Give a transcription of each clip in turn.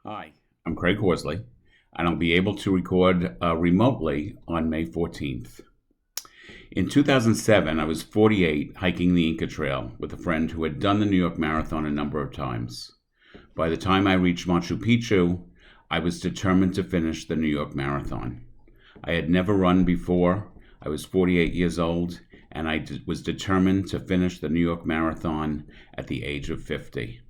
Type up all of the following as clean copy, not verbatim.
Hi, I'm Craig Horsley, and I'll be able to record remotely on May 14th. In 2007, I was 48 hiking the Inca Trail with a friend who had done the New York Marathon a number of times. By the time I reached Machu Picchu, I was determined to finish the New York Marathon. I had never run before. I was 48 years old, and was determined to finish the New York Marathon at the age of 50.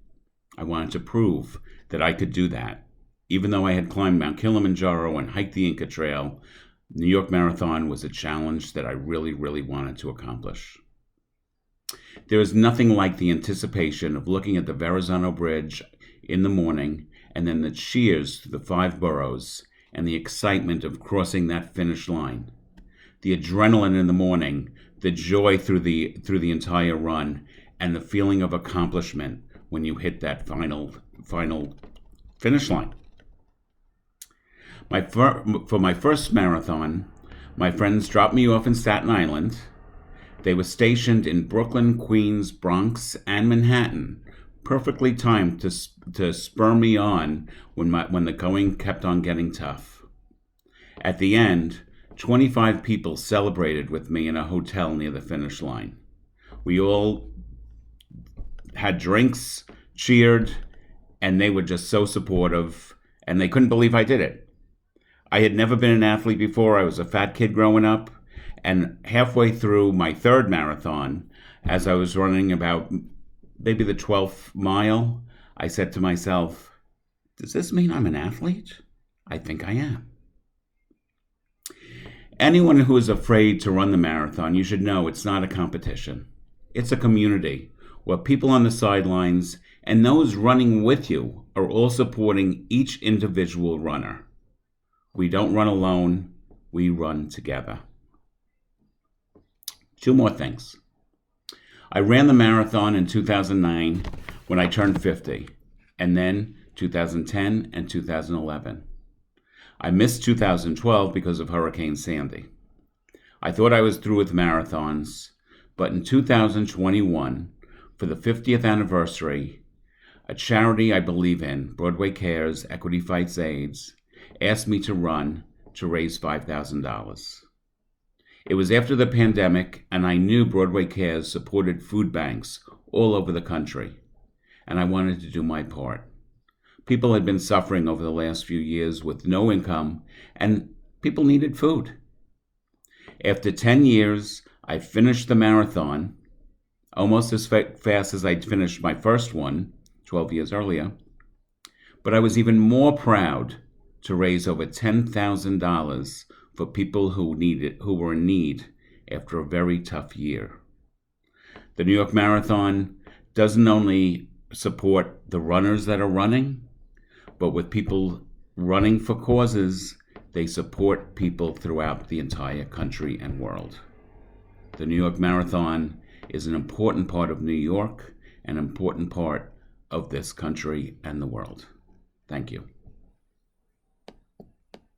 I wanted to prove that I could do that. Even though I had climbed Mount Kilimanjaro and hiked the Inca Trail, New York Marathon was a challenge that I really, really wanted to accomplish. There is nothing like the anticipation of looking at the Verrazano Bridge in the morning and then the cheers to the five boroughs and the excitement of crossing that finish line. The adrenaline in the morning, the joy through the entire run, and the feeling of accomplishment when you hit that final finish line. For my first marathon, my friends dropped me off in Staten Island. They were stationed in Brooklyn, Queens, Bronx, and Manhattan, perfectly timed to spur me on when the going kept on getting tough. At the end, 25 people celebrated with me in a hotel near the finish line. We all had drinks, cheered, and they were just so supportive, and they couldn't believe I did it. I had never been an athlete before. I was a fat kid growing up, and halfway through my third marathon, as I was running about maybe the 12th mile, I said to myself, does this mean I'm an athlete? I think I am. Anyone who is afraid to run the marathon, you should know it's not a competition. It's a community where people on the sidelines and those running with you are all supporting each individual runner. We don't run alone, we run together. Two more things. I ran the marathon in 2009 when I turned 50, and then 2010 and 2011. I missed 2012 because of Hurricane Sandy. I thought I was through with marathons, but in 2021, for the 50th anniversary, a charity I believe in, Broadway Cares, Equity Fights AIDS, asked me to run to raise $5,000. It was after the pandemic, and I knew Broadway Cares supported food banks all over the country, and I wanted to do my part. People had been suffering over the last few years with no income, and people needed food. After 10 years, I finished the marathon, almost as fast as I'd finished my first one 12 years earlier. But I was even more proud to raise over $10,000 for people who were in need after a very tough year. The New York Marathon doesn't only support the runners that are running, but with people running for causes, they support people throughout the entire country and world. The New York Marathon is an important part of New York, an important part of this country and the world. Thank you.